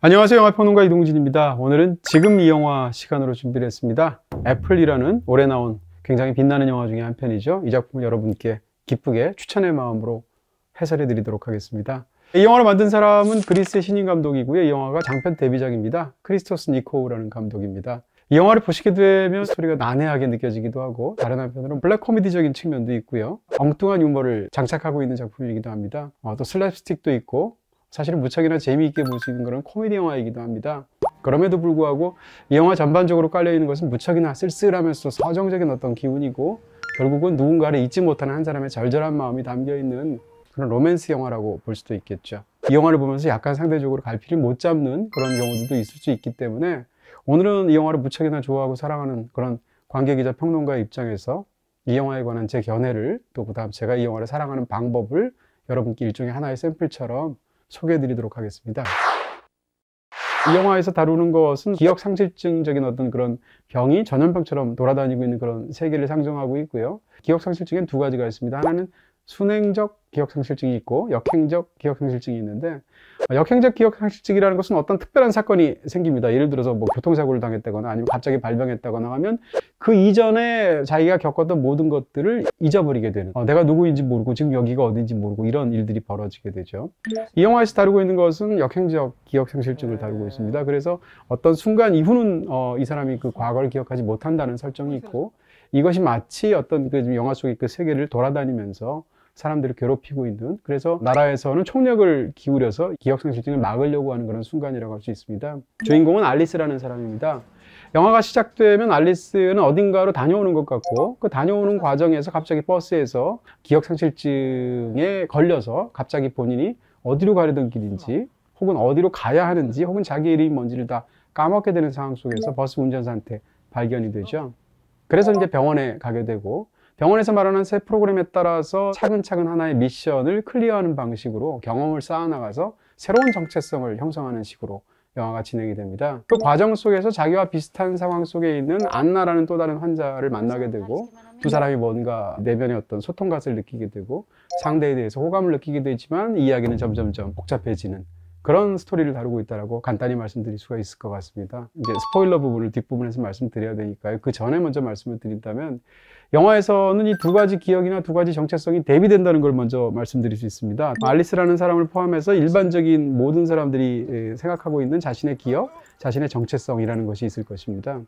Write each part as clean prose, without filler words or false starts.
안녕하세요. 영화평론가 이동진입니다. 오늘은 지금 이 영화 시간으로 준비를 했습니다. 애플이라는 올해 나온 굉장히 빛나는 영화 중에 한 편이죠. 이 작품을 여러분께 기쁘게 추천의 마음으로 해설해 드리도록 하겠습니다. 이 영화를 만든 사람은 그리스의 신인 감독이고요. 이 영화가 장편 데뷔작입니다. 크리스토스 니코우라는 감독입니다. 이 영화를 보시게 되면 스토리가 난해하게 느껴지기도 하고, 다른 한편으로는 블랙 코미디적인 측면도 있고요, 엉뚱한 유머를 장착하고 있는 작품이기도 합니다. 또 슬랩스틱도 있고, 사실은 무척이나 재미있게 볼 수 있는 그런 코미디 영화이기도 합니다. 그럼에도 불구하고 이 영화 전반적으로 깔려있는 것은 무척이나 쓸쓸하면서 서정적인 어떤 기운이고, 결국은 누군가를 잊지 못하는 한 사람의 절절한 마음이 담겨있는 그런 로맨스 영화라고 볼 수도 있겠죠. 이 영화를 보면서 약간 상대적으로 갈피를 못 잡는 그런 경우들도 있을 수 있기 때문에, 오늘은 이 영화를 무척이나 좋아하고 사랑하는 그런 관객이자 평론가의 입장에서 이 영화에 관한 제 견해를, 또 그 다음 제가 이 영화를 사랑하는 방법을 여러분께 일종의 하나의 샘플처럼 소개해 드리도록 하겠습니다. 이 영화에서 다루는 것은 기억상실증적인 어떤 그런 병이 전염병처럼 돌아다니고 있는 그런 세계를 상정하고 있고요. 기억상실증엔 두 가지가 있습니다. 하나는 순행적 기억상실증이 있고 역행적 기억상실증이 있는데, 역행적 기억상실증이라는 것은 어떤 특별한 사건이 생깁니다. 예를 들어서 뭐 교통사고를 당했다거나 아니면 갑자기 발병했다거나 하면 그 이전에 자기가 겪었던 모든 것들을 잊어버리게 되는, 내가 누구인지 모르고 지금 여기가 어딘지 모르고 이런 일들이 벌어지게 되죠. 이 영화에서 다루고 있는 것은 역행적 기억상실증을 다루고 있습니다. 그래서 어떤 순간 이후는 이 사람이 그 과거를 기억하지 못한다는 설정이 있고, 이것이 마치 어떤 그 영화 속의 그 세계를 돌아다니면서 사람들을 괴롭히고 있는, 그래서 나라에서는 총력을 기울여서 기억상실증을 막으려고 하는 그런 순간이라고 할 수 있습니다. 주인공은 알리스라는 사람입니다. 영화가 시작되면 알리스는 어딘가로 다녀오는 것 같고, 그 다녀오는 과정에서 갑자기 버스에서 기억상실증에 걸려서 갑자기 본인이 어디로 가려던 길인지, 혹은 어디로 가야 하는지, 혹은 자기 이름이 뭔지를 다 까먹게 되는 상황 속에서 버스 운전사한테 발견이 되죠. 그래서 이제 병원에 가게 되고, 병원에서 말하는 새 프로그램에 따라서 차근차근 하나의 미션을 클리어하는 방식으로 경험을 쌓아나가서 새로운 정체성을 형성하는 식으로 영화가 진행이 됩니다. 그 과정 속에서 자기와 비슷한 상황 속에 있는 안나라는 또 다른 환자를 만나게 되고, 두 사람이 뭔가 내면의 어떤 소통감을 느끼게 되고, 상대에 대해서 호감을 느끼게 되지만 이야기는 점점점 복잡해지는 그런 스토리를 다루고 있다고 간단히 말씀드릴 수가 있을 것 같습니다. 이제 스포일러 부분을 뒷부분에서 말씀드려야 되니까요. 그 전에 먼저 말씀을 드린다면, 영화에서는 이 두 가지 기억이나 두 가지 정체성이 대비된다는 걸 먼저 말씀드릴 수 있습니다. 알리스라는 사람을 포함해서 일반적인 모든 사람들이 생각하고 있는 자신의 기억, 자신의 정체성이라는 것이 있을 것입니다.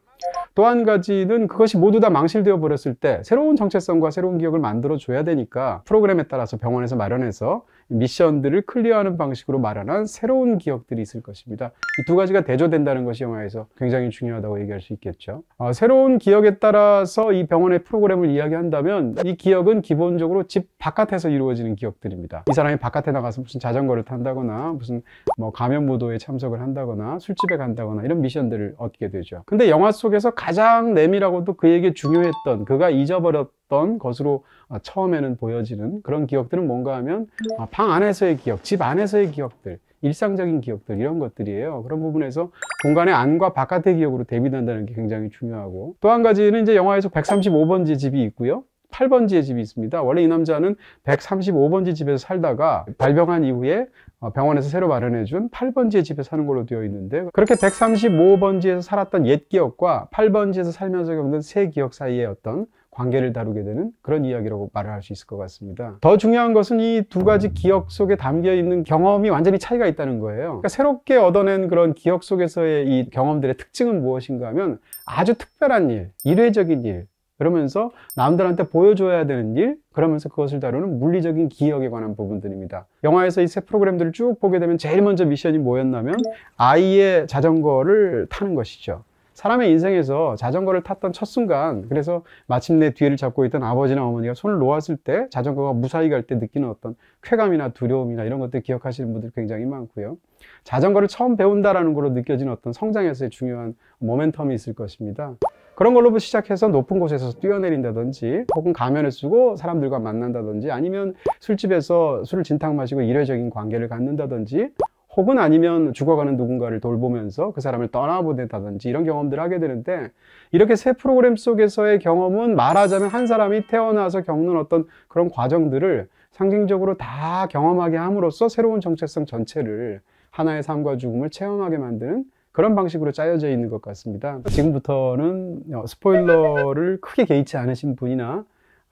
또 한 가지는 그것이 모두 다 망실되어 버렸을 때 새로운 정체성과 새로운 기억을 만들어 줘야 되니까, 프로그램에 따라서 병원에서 마련해서 미션들을 클리어하는 방식으로 마련한 새로운 기억들이 있을 것입니다. 이 두 가지가 대조된다는 것이 영화에서 굉장히 중요하다고 얘기할 수 있겠죠. 새로운 기억에 따라서 이 병원의 프로그램을 이야기한다면, 이 기억은 기본적으로 집 바깥에서 이루어지는 기억들입니다. 이 사람이 바깥에 나가서 무슨 자전거를 탄다거나, 무슨 뭐 가면무도에 참석을 한다거나, 술집에 간다거나 이런 미션들을 얻게 되죠. 근데 영화 속에서 가장 내밀하고도 그에게 중요했던, 그가 잊어버렸던 것으로 처음에는 보여지는 그런 기억들은 뭔가 하면 방 안에서의 기억, 집 안에서의 기억들, 일상적인 기억들, 이런 것들이에요. 그런 부분에서 공간의 안과 바깥의 기억으로 대비된다는 게 굉장히 중요하고, 또 한 가지는 이제 영화에서 135번지 집이 있고요, 8번지의 집이 있습니다. 원래 이 남자는 135번지 집에서 살다가 발병한 이후에 병원에서 새로 마련해준 8번지의 집에 사는 걸로 되어 있는데, 그렇게 135번지에서 살았던 옛 기억과 8번지에서 살면서 겪는 새 기억 사이의 어떤 관계를 다루게 되는 그런 이야기라고 말을 할 수 있을 것 같습니다. 더 중요한 것은 이 두 가지 기억 속에 담겨 있는 경험이 완전히 차이가 있다는 거예요. 그러니까 새롭게 얻어낸 그런 기억 속에서의 이 경험들의 특징은 무엇인가 하면, 아주 특별한 일, 이례적인 일, 그러면서 남들한테 보여줘야 되는 일, 그러면서 그것을 다루는 물리적인 기억에 관한 부분들입니다. 영화에서 이 새 프로그램들을 쭉 보게 되면 제일 먼저 미션이 뭐였냐면, 아이의 자전거를 타는 것이죠. 사람의 인생에서 자전거를 탔던 첫 순간, 그래서 마침내 뒤를 잡고 있던 아버지나 어머니가 손을 놓았을 때 자전거가 무사히 갈 때 느끼는 어떤 쾌감이나 두려움이나 이런 것들 기억하시는 분들 굉장히 많고요. 자전거를 처음 배운다라는 걸로 느껴지는 어떤 성장에서의 중요한 모멘텀이 있을 것입니다. 그런 걸로 시작해서 높은 곳에서 뛰어내린다든지, 혹은 가면을 쓰고 사람들과 만난다든지, 아니면 술집에서 술을 진탕 마시고 이례적인 관계를 갖는다든지, 혹은 아니면 죽어가는 누군가를 돌보면서 그 사람을 떠나보낸다든지, 이런 경험들을 하게 되는데, 이렇게 새 프로그램 속에서의 경험은 말하자면 한 사람이 태어나서 겪는 어떤 그런 과정들을 상징적으로 다 경험하게 함으로써 새로운 정체성 전체를 하나의 삶과 죽음을 체험하게 만드는 그런 방식으로 짜여져 있는 것 같습니다. 지금부터는 스포일러를 크게 개의치 않으신 분이나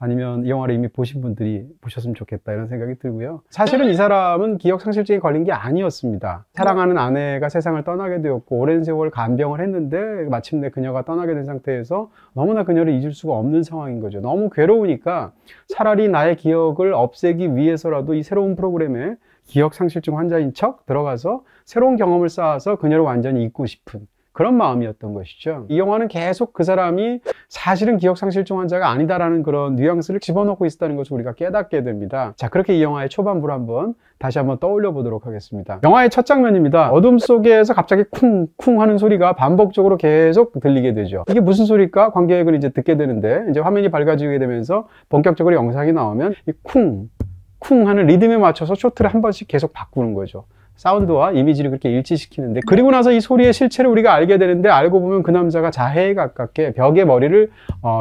아니면 이 영화를 이미 보신 분들이 보셨으면 좋겠다 이런 생각이 들고요. 사실은 이 사람은 기억상실증에 걸린 게 아니었습니다. 사랑하는 아내가 세상을 떠나게 되었고 오랜 세월 간병을 했는데 마침내 그녀가 떠나게 된 상태에서 너무나 그녀를 잊을 수가 없는 상황인 거죠. 너무 괴로우니까 차라리 나의 기억을 없애기 위해서라도 이 새로운 프로그램에 기억상실증 환자인 척 들어가서 새로운 경험을 쌓아서 그녀를 완전히 잊고 싶은 그런 마음이었던 것이죠. 이 영화는 계속 그 사람이 사실은 기억상실증 환자가 아니다라는 그런 뉘앙스를 집어넣고 있다는 것을 우리가 깨닫게 됩니다. 자, 그렇게 이 영화의 초반부를 다시 한번 떠올려 보도록 하겠습니다. 영화의 첫 장면입니다. 어둠 속에서 갑자기 쿵쿵 하는 소리가 반복적으로 계속 들리게 되죠. 이게 무슨 소리일까? 관객은 이제 듣게 되는데 이제 화면이 밝아지게 되면서 본격적으로 영상이 나오면 이 쿵 하는 리듬에 맞춰서 쇼트를 한 번씩 계속 바꾸는 거죠. 사운드와 이미지를 그렇게 일치시키는데, 그리고 나서 이 소리의 실체를 우리가 알게 되는데, 알고 보면 그 남자가 자해에 가깝게 벽에 머리를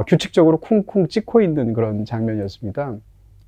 규칙적으로 쿵쿵 찍고 있는 그런 장면이었습니다.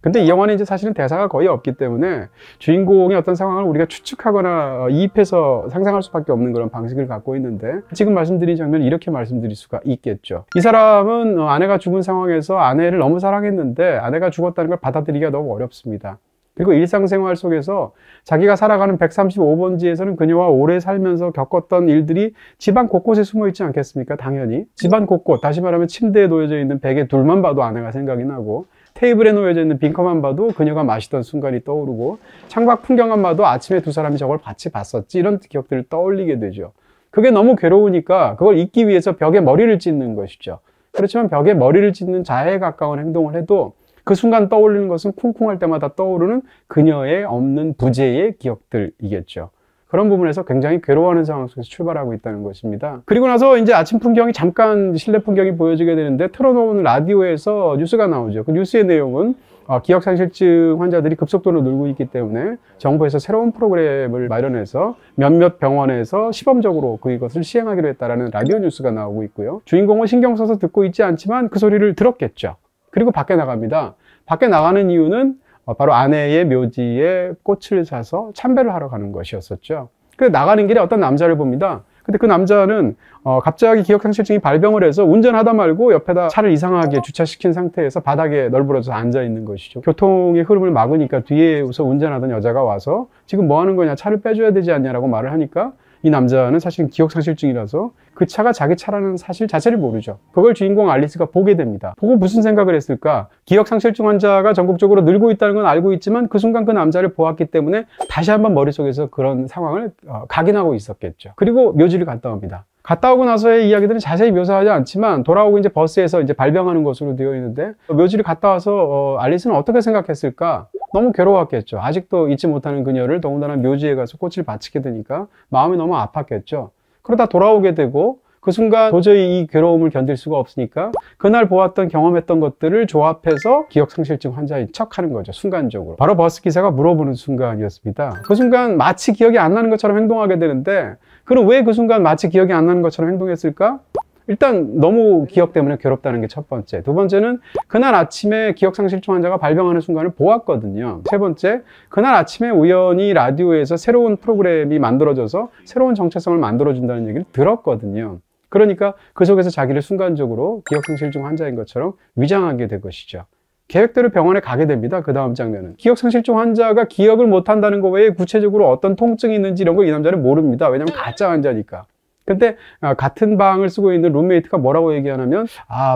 근데 이 영화는 이제 사실은 대사가 거의 없기 때문에 주인공의 어떤 상황을 우리가 추측하거나 이입해서 상상할 수밖에 없는 그런 방식을 갖고 있는데, 지금 말씀드린 장면을 이렇게 말씀드릴 수가 있겠죠. 이 사람은 아내가 죽은 상황에서 아내를 너무 사랑했는데 아내가 죽었다는 걸 받아들이기가 너무 어렵습니다. 그리고 일상생활 속에서 자기가 살아가는 135번지에서는 그녀와 오래 살면서 겪었던 일들이 집안 곳곳에 숨어 있지 않겠습니까? 당연히 집안 곳곳, 다시 말하면 침대에 놓여져 있는 베개 둘만 봐도 아내가 생각이 나고, 테이블에 놓여져 있는 빈컵만 봐도 그녀가 마시던 순간이 떠오르고, 창밖 풍경만 봐도 아침에 두 사람이 저걸 같이 봤었지, 이런 기억들을 떠올리게 되죠. 그게 너무 괴로우니까 그걸 잊기 위해서 벽에 머리를 찢는 것이죠. 그렇지만 벽에 머리를 찢는 자해에 가까운 행동을 해도 그 순간 떠올리는 것은 쿵쿵할 때마다 떠오르는 그녀의 없는 부재의 기억들이겠죠. 그런 부분에서 굉장히 괴로워하는 상황 속에서 출발하고 있다는 것입니다. 그리고 나서 이제 아침 풍경이 잠깐 실내 풍경이 보여지게 되는데, 틀어놓은 라디오에서 뉴스가 나오죠. 그 뉴스의 내용은 기억상실증 환자들이 급속도로 늘고 있기 때문에 정부에서 새로운 프로그램을 마련해서 몇몇 병원에서 시범적으로 그것을 시행하기로 했다라는 라디오 뉴스가 나오고 있고요. 주인공은 신경 써서 듣고 있지 않지만 그 소리를 들었겠죠. 그리고 밖에 나갑니다. 밖에 나가는 이유는 바로 아내의 묘지에 꽃을 사서 참배를 하러 가는 것이었었죠. 그래서 나가는 길에 어떤 남자를 봅니다. 근데 그 남자는 갑자기 기억상실증이 발병을 해서 운전하다 말고 옆에다 차를 이상하게 주차시킨 상태에서 바닥에 널브러져서 앉아 있는 것이죠. 교통의 흐름을 막으니까 뒤에서 운전하던 여자가 와서 지금 뭐 하는 거냐, 차를 빼줘야 되지 않냐라고 말을 하니까 이 남자는 사실은 기억상실증이라서 그 차가 자기 차라는 사실 자체를 모르죠. 그걸 주인공 알리스가 보게 됩니다. 보고 무슨 생각을 했을까? 기억상실증 환자가 전국적으로 늘고 있다는 건 알고 있지만 그 순간 그 남자를 보았기 때문에 다시 한번 머릿속에서 그런 상황을 각인하고 있었겠죠. 그리고 묘지를 갔다 옵니다. 갔다 오고 나서의 이야기들은 자세히 묘사하지 않지만 돌아오고 이제 버스에서 이제 발병하는 것으로 되어 있는데, 묘지를 갔다 와서 알리스는 어떻게 생각했을까? 너무 괴로웠겠죠. 아직도 잊지 못하는 그녀를 더군다나 묘지에 가서 꽃을 바치게 되니까 마음이 너무 아팠겠죠. 그러다 돌아오게 되고 그 순간 도저히 이 괴로움을 견딜 수가 없으니까 그날 보았던 경험했던 것들을 조합해서 기억상실증 환자인 척 하는 거죠. 순간적으로. 바로 버스 기사가 물어보는 순간이었습니다. 그 순간 마치 기억이 안 나는 것처럼 행동하게 되는데, 그럼 왜 그 순간 마치 기억이 안 나는 것처럼 행동했을까? 일단 너무 기억 때문에 괴롭다는 게 첫 번째. 두 번째는 그날 아침에 기억상실증 환자가 발병하는 순간을 보았거든요. 세 번째, 그날 아침에 우연히 라디오에서 새로운 프로그램이 만들어져서 새로운 정체성을 만들어준다는 얘기를 들었거든요. 그러니까 그 속에서 자기를 순간적으로 기억상실증 환자인 것처럼 위장하게 된 것이죠. 계획대로 병원에 가게 됩니다. 그 다음 장면은 기억상실증 환자가 기억을 못한다는 것 외에 구체적으로 어떤 통증이 있는지 이런 걸 이 남자는 모릅니다. 왜냐하면 가짜 환자니까. 근데 같은 방을 쓰고 있는 룸메이트가 뭐라고 얘기하냐면,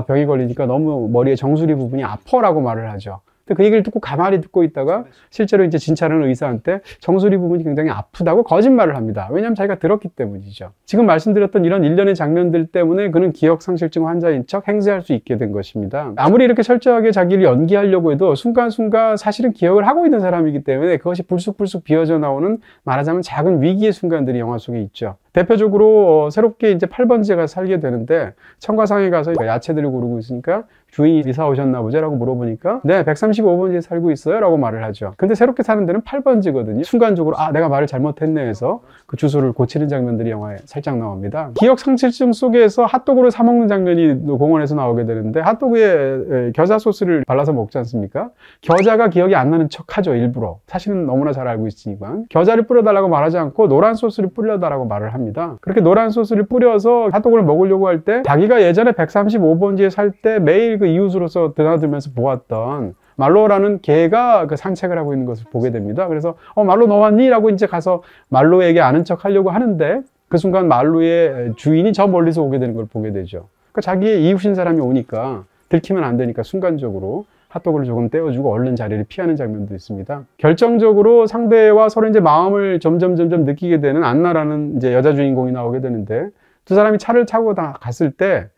병이 걸리니까 너무 머리에 정수리 부분이 아파라고 말을 하죠. 근데 그 얘기를 듣고 가만히 듣고 있다가 실제로 이제 진찰하는 의사한테 정수리 부분이 굉장히 아프다고 거짓말을 합니다. 왜냐하면 자기가 들었기 때문이죠. 지금 말씀드렸던 이런 일련의 장면들 때문에 그는 기억상실증 환자인 척 행세할 수 있게 된 것입니다. 아무리 이렇게 철저하게 자기를 연기하려고 해도 순간순간 사실은 기억을 하고 있는 사람이기 때문에 그것이 불쑥불쑥 비어져 나오는, 말하자면 작은 위기의 순간들이 영화 속에 있죠. 대표적으로 새롭게 이제 8번지가 살게 되는데 청가상에 가서 야채들을 고르고 있으니까 주인이 이사 오셨나 보죠? 라고 물어보니까 네, 135번지에 살고 있어요 라고 말을 하죠. 근데 새롭게 사는 데는 8번지거든요. 순간적으로 아, 내가 말을 잘못했네 해서 그 주소를 고치는 장면들이 영화에 살짝 나옵니다. 기억상실증 속에서 핫도그를 사 먹는 장면이 공원에서 나오게 되는데 핫도그에 겨자 소스를 발라서 먹지 않습니까? 겨자가 기억이 안 나는 척 하죠, 일부러. 사실은 너무나 잘 알고 있으니까. 겨자를 뿌려달라고 말하지 않고 노란 소스를 뿌려달라고 말을 합니다. 그렇게 노란 소스를 뿌려서 핫도그를 먹으려고 할 때 자기가 예전에 135번지에 살 때 매일 그 이웃으로서 드나들면서 보았던 말로라는 개가 그 산책을 하고 있는 것을 보게 됩니다. 그래서 말로 너 왔니? 라고 이제 가서 말로에게 아는 척 하려고 하는데 그 순간 말로의 주인이 저 멀리서 오게 되는 걸 보게 되죠. 그러니까 자기의 이웃인 사람이 오니까 들키면 안 되니까 순간적으로 핫도그를 조금 떼어주고 얼른 자리를 피하는 장면도 있습니다. 결정적으로 상대와 서로 이제 마음을 점점 느끼게 되는 안나라는 이제 여자 주인공이 나오게 되는데 두 사람이 차를 타고 다 갔을 때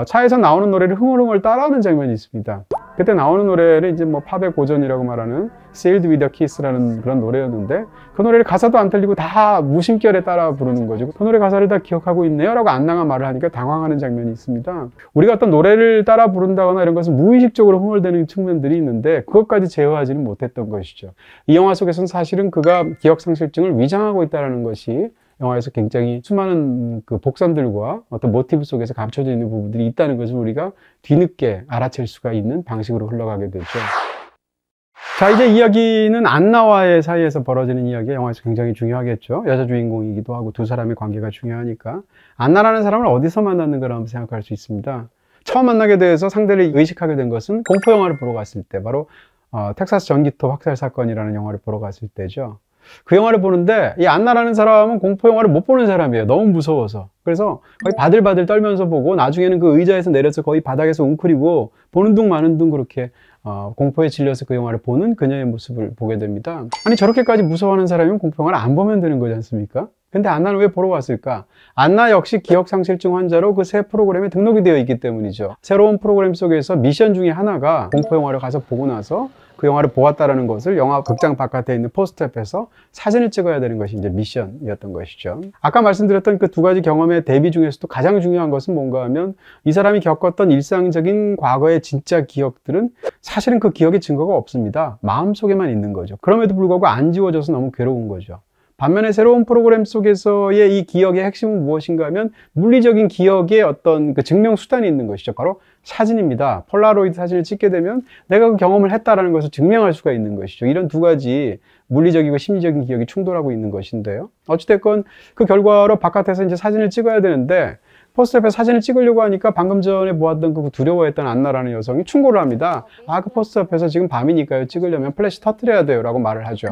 차에서 나오는 노래를 흥얼흥얼 따라하는 장면이 있습니다. 그때 나오는 노래는 이제 뭐 팝의 고전이라고 말하는 Sailed with a Kiss라는 그런 노래였는데 그 노래를 가사도 안 틀리고 다 무심결에 따라 부르는 거죠. 그 노래 가사를 다 기억하고 있네요 라고 안나가 말을 하니까 당황하는 장면이 있습니다. 우리가 어떤 노래를 따라 부른다거나 이런 것은 무의식적으로 흥얼대는 측면들이 있는데 그것까지 제어하지는 못했던 것이죠. 이 영화 속에서는 사실은 그가 기억상실증을 위장하고 있다는 것이 영화에서 굉장히 수많은 그 복선들과 어떤 모티브 속에서 감춰져 있는 부분들이 있다는 것을 우리가 뒤늦게 알아챌 수가 있는 방식으로 흘러가게 되죠. 자, 이제 이야기는 안나와의 사이에서 벌어지는 이야기가 영화에서 굉장히 중요하겠죠. 여자 주인공이기도 하고 두 사람의 관계가 중요하니까. 안나라는 사람을 어디서 만났는가를 한번 생각할 수 있습니다. 처음 만나게 돼서 상대를 의식하게 된 것은 공포 영화를 보러 갔을 때, 바로 텍사스 전기톱 확살 사건이라는 영화를 보러 갔을 때죠. 그 영화를 보는데 이 안나라는 사람은 공포 영화를 못 보는 사람이에요. 너무 무서워서. 그래서 거의 바들바들 떨면서 보고 나중에는 그 의자에서 내려서 거의 바닥에서 웅크리고 보는 둥 마는 둥 그렇게 공포에 질려서 그 영화를 보는 그녀의 모습을 보게 됩니다. 아니 저렇게까지 무서워하는 사람이면 공포 영화를 안 보면 되는 거지 않습니까? 근데 안나는 왜 보러 왔을까? 안나 역시 기억상실증 환자로 그 새 프로그램에 등록이 되어 있기 때문이죠. 새로운 프로그램 속에서 미션 중에 하나가 공포 영화를 가서 보고 나서 그 영화를 보았다는 것을 영화 극장 바깥에 있는 포스터 앞에서 사진을 찍어야 되는 것이 이제 미션이었던 것이죠. 아까 말씀드렸던 그 두 가지 경험의 대비 중에서도 가장 중요한 것은 뭔가 하면 이 사람이 겪었던 일상적인 과거의 진짜 기억들은 사실은 그 기억의 증거가 없습니다. 마음속에만 있는 거죠. 그럼에도 불구하고 안 지워져서 너무 괴로운 거죠. 반면에 새로운 프로그램 속에서의 이 기억의 핵심은 무엇인가 하면 물리적인 기억의 어떤 그 증명 수단이 있는 것이죠. 바로 사진입니다. 폴라로이드 사진을 찍게 되면 내가 그 경험을 했다라는 것을 증명할 수가 있는 것이죠. 이런 두 가지 물리적이고 심리적인 기억이 충돌하고 있는 것인데요. 어찌됐건 그 결과로 바깥에서 이제 사진을 찍어야 되는데 포스터 앞에 사진을 찍으려고 하니까 방금 전에 보았던 그 두려워했던 안나라는 여성이 충고를 합니다. 아, 그 포스터 앞에서 지금 밤이니까요. 찍으려면 플래시 터뜨려야 돼요. 라고 말을 하죠.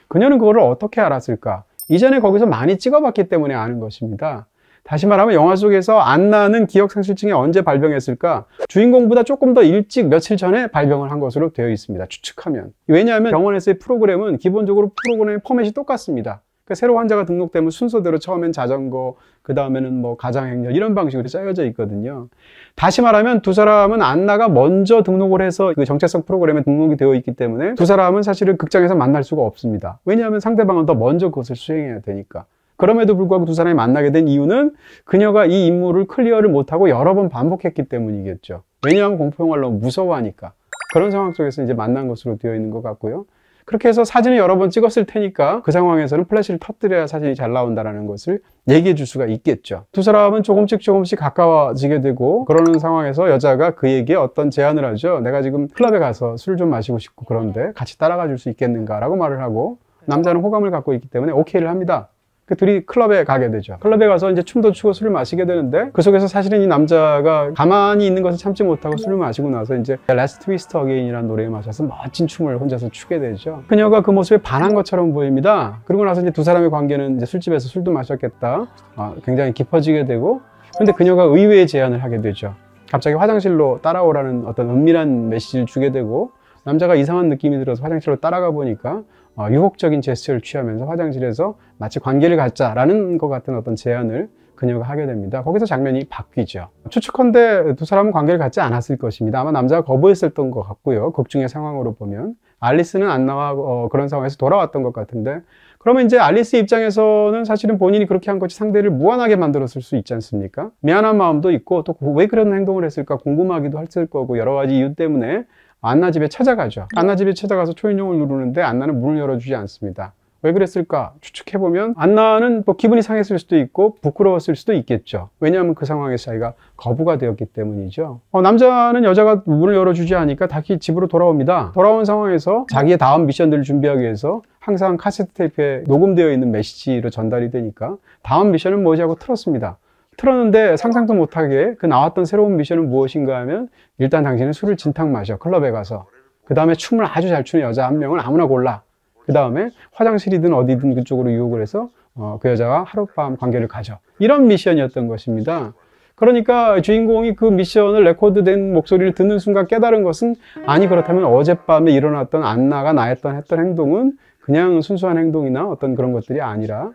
그녀는 그거를 어떻게 알았을까? 이전에 거기서 많이 찍어봤기 때문에 아는 것입니다. 다시 말하면 영화 속에서 안나는 기억상실증이 언제 발병했을까? 주인공보다 조금 더 일찍 며칠 전에 발병을 한 것으로 되어 있습니다. 추측하면. 왜냐하면 병원에서의 프로그램은 기본적으로 프로그램의 포맷이 똑같습니다. 그러니까 새로 환자가 등록되면 순서대로 처음엔 자전거, 그 다음에는 뭐 가장행렬 이런 방식으로 짜여져 있거든요. 다시 말하면 두 사람은 안나가 먼저 등록을 해서 그 정체성 프로그램에 등록이 되어 있기 때문에 두 사람은 사실은 극장에서 만날 수가 없습니다. 왜냐하면 상대방은 더 먼저 그것을 수행해야 되니까. 그럼에도 불구하고 두 사람이 만나게 된 이유는 그녀가 이 임무를 클리어를 못하고 여러 번 반복했기 때문이겠죠. 왜냐하면 공포영화를 너무 무서워하니까. 그런 상황 속에서 이제 만난 것으로 되어 있는 것 같고요. 그렇게 해서 사진을 여러 번 찍었을 테니까 그 상황에서는 플래시를 터뜨려야 사진이 잘 나온다는 것을 얘기해 줄 수가 있겠죠. 두 사람은 조금씩 가까워지게 되고 그러는 상황에서 여자가 그에게 어떤 제안을 하죠. 내가 지금 클럽에 가서 술 좀 마시고 싶고 그런데 같이 따라가 줄 수 있겠는가 라고 말을 하고 남자는 호감을 갖고 있기 때문에 오케이를 합니다. 그 둘이 클럽에 가게 되죠. 클럽에 가서 이제 춤도 추고 술을 마시게 되는데 그 속에서 사실은 이 남자가 가만히 있는 것을 참지 못하고 술을 마시고 나서 이제 Let's Twist Again이라는 노래에 맞춰서 멋진 춤을 혼자서 추게 되죠. 그녀가 그 모습에 반한 것처럼 보입니다. 그리고 나서 이제 두 사람의 관계는 이제 술집에서 술도 마셨겠다. 굉장히 깊어지게 되고 근데 그녀가 의외의 제안을 하게 되죠. 갑자기 화장실로 따라오라는 어떤 은밀한 메시지를 주게 되고 남자가 이상한 느낌이 들어서 화장실로 따라가 보니까 유혹적인 제스처를 취하면서 화장실에서 마치 관계를 갖자라는 것 같은 어떤 제안을 그녀가 하게 됩니다. 거기서 장면이 바뀌죠. 추측컨대 두 사람은 관계를 갖지 않았을 것입니다. 아마 남자가 거부했었던 것 같고요. 극중의 상황으로 보면 알리스는 안나와 그런 상황에서 돌아왔던 것 같은데 그러면 이제 알리스 입장에서는 사실은 본인이 그렇게 한 것이 상대를 무한하게 만들었을 수 있지 않습니까? 미안한 마음도 있고 또 왜 그런 행동을 했을까 궁금하기도 했을 거고 여러 가지 이유 때문에 안나 집에 찾아가죠. 안나 집에 찾아가서 초인종을 누르는데 안나는 문을 열어주지 않습니다. 왜 그랬을까 추측해보면 안나는 뭐 기분이 상했을 수도 있고 부끄러웠을 수도 있겠죠. 왜냐하면 그 상황에서 자기가 거부가 되었기 때문이죠. 남자는 여자가 문을 열어주지 않으니까 다시 집으로 돌아옵니다. 돌아온 상황에서 자기의 다음 미션들을 준비하기 위해서 항상 카세트 테이프에 녹음되어 있는 메시지로 전달이 되니까 다음 미션은 뭐지 하고 틀었습니다. 틀었는데 상상도 못하게 그 나왔던 새로운 미션은 무엇인가 하면 일단 당신은 술을 진탕 마셔 클럽에 가서 그 다음에 춤을 아주 잘 추는 여자 한 명을 아무나 골라 그 다음에 화장실이든 어디든 그쪽으로 유혹을 해서 그 여자와 하룻밤 관계를 가져. 이런 미션이었던 것입니다. 그러니까 주인공이 그 미션을 레코드된 목소리를 듣는 순간 깨달은 것은 아니 그렇다면 어젯밤에 일어났던 안나가 했던 행동은 그냥 순수한 행동이나 어떤 그런 것들이 아니라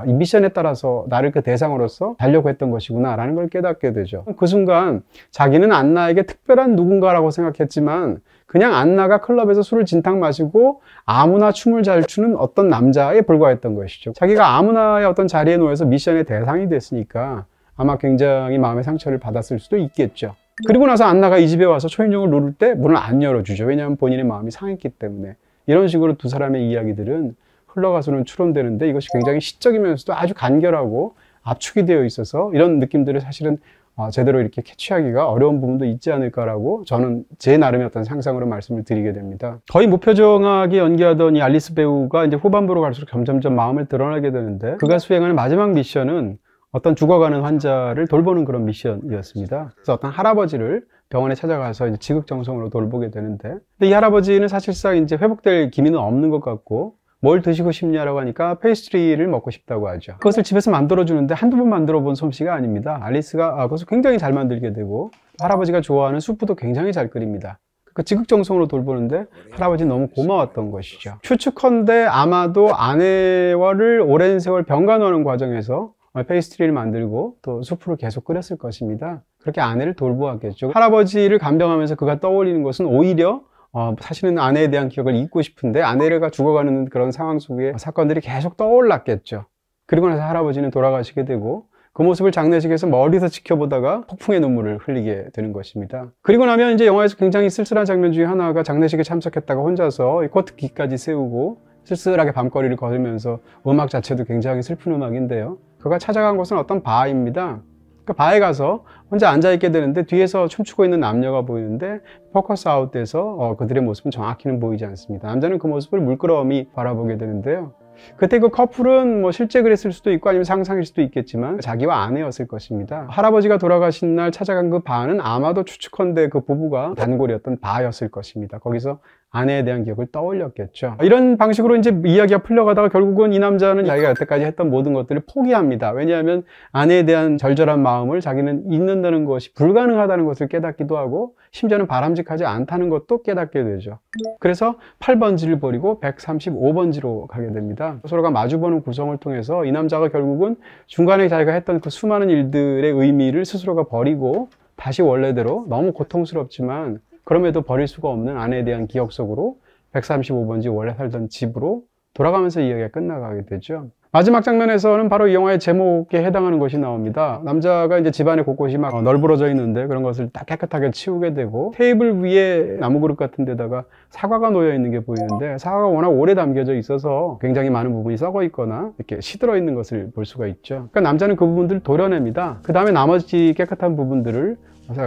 이 미션에 따라서 나를 그 대상으로서 달려고 했던 것이구나 라는 걸 깨닫게 되죠. 그 순간 자기는 안나에게 특별한 누군가라고 생각했지만 그냥 안나가 클럽에서 술을 진탕 마시고 아무나 춤을 잘 추는 어떤 남자에 불과했던 것이죠. 자기가 아무나의 어떤 자리에 놓여서 미션의 대상이 됐으니까 아마 굉장히 마음의 상처를 받았을 수도 있겠죠. 그리고 나서 안나가 이 집에 와서 초인종을 누를 때 문을 안 열어주죠. 왜냐하면 본인의 마음이 상했기 때문에. 이런 식으로 두 사람의 이야기들은 흘러가서는 추론되는데 이것이 굉장히 시적이면서도 아주 간결하고 압축이 되어 있어서 이런 느낌들을 사실은 제대로 이렇게 캐치하기가 어려운 부분도 있지 않을까라고 저는 제 나름의 어떤 상상으로 말씀을 드리게 됩니다. 거의 무표정하게 연기하던 이 알리스 배우가 이제 후반부로 갈수록 점점점 마음을 드러나게 되는데 그가 수행하는 마지막 미션은 어떤 죽어가는 환자를 돌보는 그런 미션이었습니다. 그래서 어떤 할아버지를 병원에 찾아가서 이제 지극정성으로 돌보게 되는데 근데 이 할아버지는 사실상 이제 회복될 기미는 없는 것 같고 뭘 드시고 싶냐라고 하니까 페이스트리를 먹고 싶다고 하죠. 그것을 집에서 만들어주는데 한두 번 만들어 본 솜씨가 아닙니다. 알리스가 그것을 굉장히 잘 만들게 되고 할아버지가 좋아하는 수프도 굉장히 잘 끓입니다. 그 지극정성으로 돌보는데 할아버지는 너무 고마웠던 것이죠. 추측컨대 아마도 아내와를 오랜 세월 병간호하는 과정에서 페이스트리를 만들고 또 수프를 계속 끓였을 것입니다. 그렇게 아내를 돌보았겠죠. 할아버지를 간병하면서 그가 떠올리는 것은 오히려 사실은 아내에 대한 기억을 잊고 싶은데 아내가 죽어가는 그런 상황 속에 사건들이 계속 떠올랐겠죠. 그리고 나서 할아버지는 돌아가시게 되고 그 모습을 장례식에서 멀리서 지켜보다가 폭풍의 눈물을 흘리게 되는 것입니다. 그리고 나면 이제 영화에서 굉장히 쓸쓸한 장면 중에 하나가 장례식에 참석했다가 혼자서 코트기까지 세우고 쓸쓸하게 밤거리를 걸으면서 음악 자체도 굉장히 슬픈 음악인데요. 그가 찾아간 곳은 어떤 바입니다. 그 바에 가서 혼자 앉아있게 되는데 뒤에서 춤추고 있는 남녀가 보이는데 포커스 아웃돼서 그들의 모습은 정확히는 보이지 않습니다. 남자는 그 모습을 물끄러미 바라보게 되는데요. 그때 그 커플은 뭐 실제 그랬을 수도 있고 아니면 상상일 수도 있겠지만 자기와 아내였을 것입니다. 할아버지가 돌아가신 날 찾아간 그 바는 아마도 추측컨대 그 부부가 단골이었던 바였을 것입니다. 거기서 아내에 대한 기억을 떠올렸겠죠. 이런 방식으로 이제 이야기가 풀려가다가 결국은 이 남자는 자기가 여태까지 했던 모든 것들을 포기합니다. 왜냐하면 아내에 대한 절절한 마음을 자기는 잊는다는 것이 불가능하다는 것을 깨닫기도 하고 심지어는 바람직하지 않다는 것도 깨닫게 되죠. 그래서 8번지를 버리고 135번지로 가게 됩니다. 서로가 마주보는 구성을 통해서 이 남자가 결국은 중간에 자기가 했던 그 수많은 일들의 의미를 스스로가 버리고 다시 원래대로 너무 고통스럽지만 그럼에도 버릴 수가 없는 아내에 대한 기억 속으로 135번지 원래 살던 집으로 돌아가면서 이야기가 끝나가게 되죠. 마지막 장면에서는 바로 이 영화의 제목에 해당하는 것이 나옵니다. 남자가 이제 집안의 곳곳이 막 널브러져 있는데 그런 것을 딱 깨끗하게 치우게 되고 테이블 위에 나무 그릇 같은 데다가 사과가 놓여 있는 게 보이는데 사과가 워낙 오래 담겨져 있어서 굉장히 많은 부분이 썩어 있거나 이렇게 시들어 있는 것을 볼 수가 있죠. 그러니까 남자는 그 부분들을 도려냅니다. 그 다음에 나머지 깨끗한 부분들을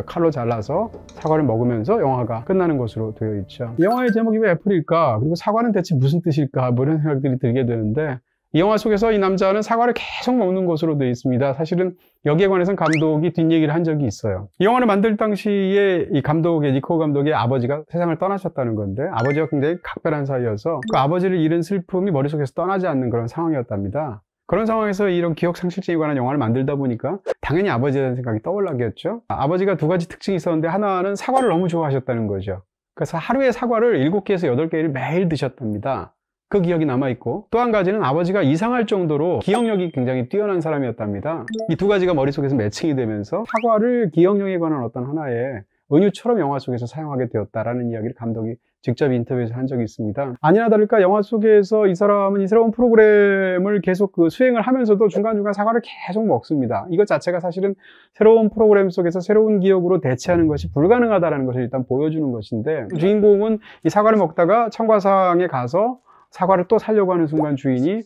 칼로 잘라서 사과를 먹으면서 영화가 끝나는 것으로 되어 있죠. 이 영화의 제목이 왜 애플일까? 그리고 사과는 대체 무슨 뜻일까? 뭐 이런 생각들이 들게 되는데 이 영화 속에서 이 남자는 사과를 계속 먹는 것으로 되어 있습니다. 사실은 여기에 관해서는 감독이 뒷얘기를 한 적이 있어요. 이 영화를 만들 당시에 이 감독의 니코 감독의 아버지가 세상을 떠나셨다는 건데 아버지가 굉장히 각별한 사이여서 그 아버지를 잃은 슬픔이 머릿속에서 떠나지 않는 그런 상황이었답니다. 그런 상황에서 이런 기억 상실증에 관한 영화를 만들다 보니까 당연히 아버지에 대한 생각이 떠올랐겠죠. 아버지가 두 가지 특징이 있었는데 하나는 사과를 너무 좋아하셨다는 거죠. 그래서 하루에 사과를 7개에서 8개를 매일 드셨답니다. 그 기억이 남아있고 또 한 가지는 아버지가 이상할 정도로 기억력이 굉장히 뛰어난 사람이었답니다. 이 두 가지가 머릿속에서 매칭이 되면서 사과를 기억력에 관한 어떤 하나의 은유처럼 영화 속에서 사용하게 되었다라는 이야기를 감독이 직접 인터뷰에서 한 적이 있습니다. 아니나 다를까 영화 속에서 이 사람은 이 새로운 프로그램을 계속 수행을 하면서도 중간중간 사과를 계속 먹습니다. 이것 자체가 사실은 새로운 프로그램 속에서 새로운 기억으로 대체하는 것이 불가능하다는 것을 일단 보여주는 것인데, 주인공은 이 사과를 먹다가 청과상에 가서 사과를 또 사려고 하는 순간 주인이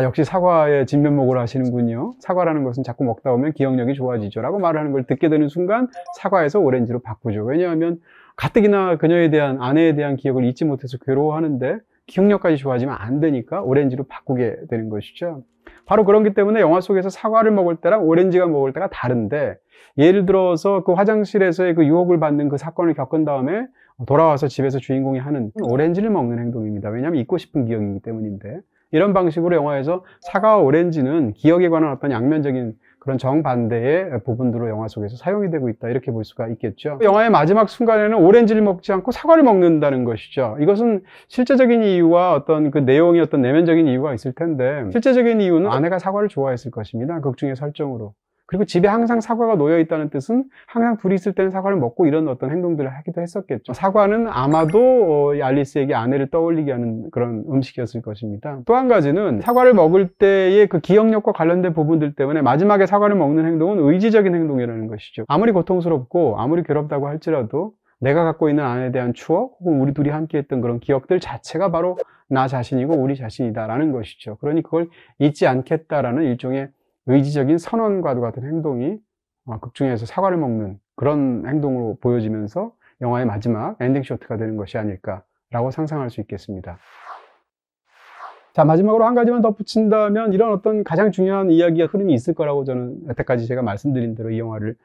역시 사과의 진면목을 하시는군요. 사과라는 것은 자꾸 먹다 보면 기억력이 좋아지죠 라고 말하는 걸 듣게 되는 순간 사과에서 오렌지로 바꾸죠. 왜냐하면 가뜩이나 그녀에 대한, 아내에 대한 기억을 잊지 못해서 괴로워하는데 기억력까지 좋아지면 안 되니까 오렌지로 바꾸게 되는 것이죠. 바로 그렇기 때문에 영화 속에서 사과를 먹을 때랑 오렌지가 먹을 때가 다른데, 예를 들어서 그 화장실에서의 그 유혹을 받는 그 사건을 겪은 다음에 돌아와서 집에서 주인공이 하는 오렌지를 먹는 행동입니다. 왜냐하면 잊고 싶은 기억이기 때문인데, 이런 방식으로 영화에서 사과와 오렌지는 기억에 관한 어떤 양면적인 그런 정반대의 부분들로 영화 속에서 사용이 되고 있다, 이렇게 볼 수가 있겠죠. 영화의 마지막 순간에는 오렌지를 먹지 않고 사과를 먹는다는 것이죠. 이것은 실제적인 이유와 어떤 그 내용의 어떤 내면적인 이유가 있을 텐데, 실제적인 이유는 아내가 사과를 좋아했을 것입니다. 극 중의 설정으로. 그리고 집에 항상 사과가 놓여 있다는 뜻은 항상 둘이 있을 때는 사과를 먹고 이런 어떤 행동들을 하기도 했었겠죠. 사과는 아마도 알리스에게 아내를 떠올리게 하는 그런 음식이었을 것입니다. 또 한 가지는 사과를 먹을 때의 그 기억력과 관련된 부분들 때문에 마지막에 사과를 먹는 행동은 의지적인 행동이라는 것이죠. 아무리 고통스럽고 아무리 괴롭다고 할지라도 내가 갖고 있는 아내에 대한 추억, 혹은 우리 둘이 함께 했던 그런 기억들 자체가 바로 나 자신이고 우리 자신이다라는 것이죠. 그러니 그걸 잊지 않겠다라는 일종의 의지적인 선언과도 같은 행동이 극 중에서 사과를 먹는 그런 행동으로 보여지면서 영화의 마지막 엔딩 쇼트가 되는 것이 아닐까라고 상상할 수 있겠습니다. 자, 마지막으로 한 가지만 덧붙인다면, 이런 어떤 가장 중요한 이야기의 흐름이 있을 거라고 저는 여태까지 제가 말씀드린 대로 이 영화를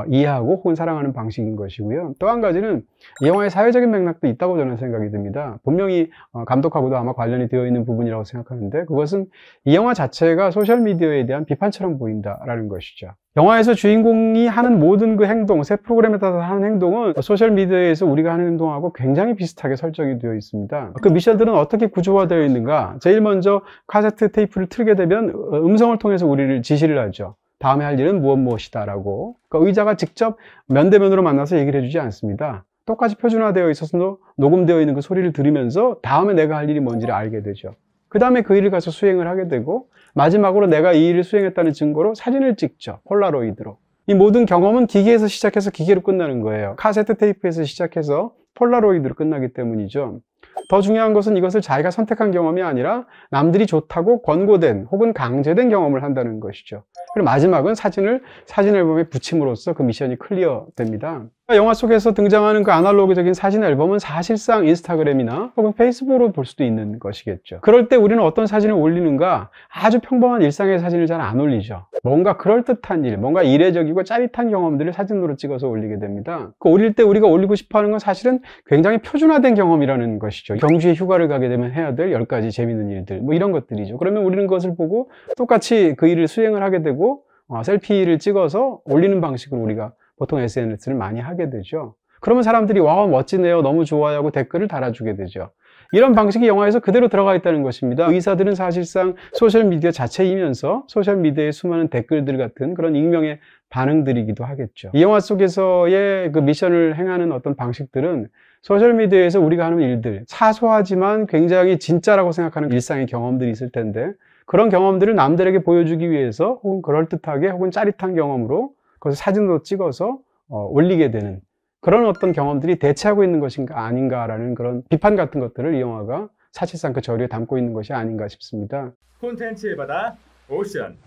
이해하고 혹은 사랑하는 방식인 것이고요. 또 한 가지는 이 영화의 사회적인 맥락도 있다고 저는 생각이 듭니다. 분명히 감독하고도 아마 관련이 되어 있는 부분이라고 생각하는데, 그것은 이 영화 자체가 소셜미디어에 대한 비판처럼 보인다라는 것이죠. 영화에서 주인공이 하는 모든 그 행동, 새 프로그램에 따라서 하는 행동은 소셜미디어에서 우리가 하는 행동하고 굉장히 비슷하게 설정이 되어 있습니다. 그 미션들은 어떻게 구조화되어 있는가? 제일 먼저 카세트 테이프를 틀게 되면 음성을 통해서 우리를 지시를 하죠. 다음에 할 일은 무엇이다 라고. 그러니까 의자가 직접 면대면으로 만나서 얘기를 해주지 않습니다. 똑같이 표준화되어 있어서 녹음되어 있는 그 소리를 들으면서 다음에 내가 할 일이 뭔지를 알게 되죠. 그 다음에 그 일을 가서 수행을 하게 되고, 마지막으로 내가 이 일을 수행했다는 증거로 사진을 찍죠. 폴라로이드로. 이 모든 경험은 기계에서 시작해서 기계로 끝나는 거예요. 카세트 테이프에서 시작해서 폴라로이드로 끝나기 때문이죠. 더 중요한 것은 이것을 자기가 선택한 경험이 아니라 남들이 좋다고 권고된 혹은 강제된 경험을 한다는 것이죠. 그리고 마지막은 사진 앨범에 붙임으로써 그 미션이 클리어됩니다. 영화 속에서 등장하는 그 아날로그적인 사진 앨범은 사실상 인스타그램이나 혹은 페이스북으로 볼 수도 있는 것이겠죠. 그럴 때 우리는 어떤 사진을 올리는가? 아주 평범한 일상의 사진을 잘 안 올리죠. 뭔가 그럴듯한 일, 뭔가 이례적이고 짜릿한 경험들을 사진으로 찍어서 올리게 됩니다. 그 올릴 때 우리가 올리고 싶어 하는 건 사실은 굉장히 표준화된 경험이라는 것이죠. 경주에 휴가를 가게 되면 해야 될 10가지 재미있는 일들, 뭐 이런 것들이죠. 그러면 우리는 그것을 보고 똑같이 그 일을 수행을 하게 되고 셀피를 찍어서 올리는 방식으로 우리가 보통 SNS를 많이 하게 되죠. 그러면 사람들이 와, 멋지네요, 너무 좋아요 하고 댓글을 달아주게 되죠. 이런 방식이 영화에서 그대로 들어가 있다는 것입니다. 의사들은 사실상 소셜미디어 자체이면서 소셜미디어의 수많은 댓글들 같은 그런 익명의 반응들이기도 하겠죠. 이 영화 속에서의 그 미션을 행하는 어떤 방식들은 소셜미디어에서 우리가 하는 일들, 사소하지만 굉장히 진짜라고 생각하는 일상의 경험들이 있을 텐데, 그런 경험들을 남들에게 보여주기 위해서 혹은 그럴듯하게 혹은 짜릿한 경험으로 그것을 사진으로 찍어서 올리게 되는 그런 어떤 경험들이 대체하고 있는 것인가 아닌가라는 그런 비판 같은 것들을 이 영화가 사실상 그 저류에 담고 있는 것이 아닌가 싶습니다. 콘텐츠의 바다 오션.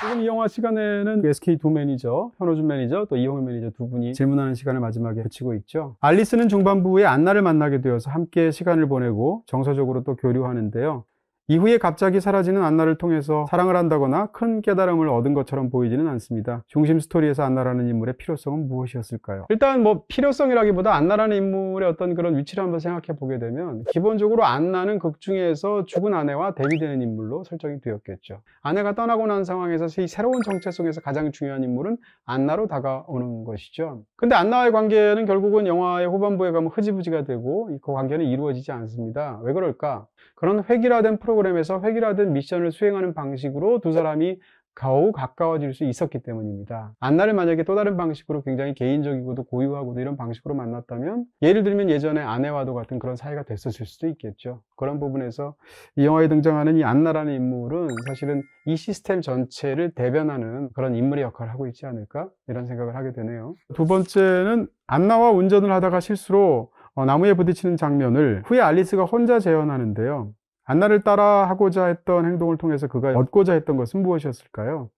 지금 이 영화 시간에는 SK2 매니저, 현호준 매니저, 또 이용현 매니저 두 분이 질문하는 시간을 마지막에 붙이고 있죠. 알리스는 중반부에 안나를 만나게 되어서 함께 시간을 보내고 정서적으로 또 교류하는데요. 이후에 갑자기 사라지는 안나를 통해서 사랑을 한다거나 큰 깨달음을 얻은 것처럼 보이지는 않습니다. 중심 스토리에서 안나라는 인물의 필요성은 무엇이었을까요? 일단 뭐 필요성이라기보다 안나라는 인물의 어떤 그런 위치를 한번 생각해 보게 되면, 기본적으로 안나는 극 중에서 죽은 아내와 대비되는 인물로 설정이 되었겠죠. 아내가 떠나고 난 상황에서 이 새로운 정체성에서 가장 중요한 인물은 안나로 다가오는 것이죠. 근데 안나와의 관계는 결국은 영화의 후반부에 가면 흐지부지가 되고 그 관계는 이루어지지 않습니다. 왜 그럴까? 그런 획일화된 프로그램에서 획일화된 미션을 수행하는 방식으로 두 사람이 겨우 가까워질 수 있었기 때문입니다. 안나를 만약에 또 다른 방식으로 굉장히 개인적이고도 고유하고도 이런 방식으로 만났다면, 예를 들면 예전에 아내와도 같은 그런 사이가 됐었을 수도 있겠죠. 그런 부분에서 이 영화에 등장하는 이 안나라는 인물은 사실은 이 시스템 전체를 대변하는 그런 인물의 역할을 하고 있지 않을까, 이런 생각을 하게 되네요. 두 번째는 안나와 운전을 하다가 실수로 나무에 부딪히는 장면을 후에 알리스가 혼자 재현하는데요. 안나를 따라 하고자 했던 행동을 통해서 그가 얻고자 했던 것은 무엇이었을까요?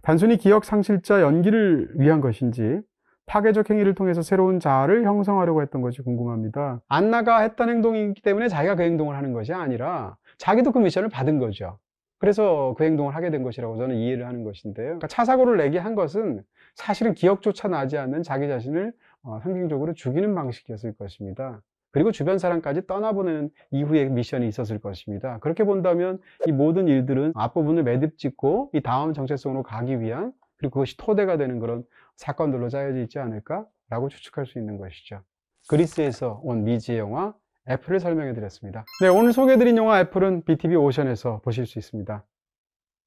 단순히 기억 상실자 연기를 위한 것인지, 파괴적 행위를 통해서 새로운 자아를 형성하려고 했던 것이 궁금합니다. 안나가 했던 행동이기 때문에 자기가 그 행동을 하는 것이 아니라 자기도 그 미션을 받은 거죠. 그래서 그 행동을 하게 된 것이라고 저는 이해를 하는 것인데요. 그러니까 차사고를 내게 한 것은 사실은 기억조차 나지 않는 자기 자신을 상징적으로 죽이는 방식이었을 것입니다. 그리고 주변 사람까지 떠나보내는 이후의 미션이 있었을 것입니다. 그렇게 본다면 이 모든 일들은 앞부분을 매듭짓고 이 다음 정체성으로 가기 위한, 그리고 그것이 토대가 되는 그런 사건들로 짜여져 있지 않을까라고 추측할 수 있는 것이죠. 그리스에서 온 미지의 영화 애플을 설명해 드렸습니다. 네, 오늘 소개해 드린 영화 애플은 BTV 오션에서 보실 수 있습니다.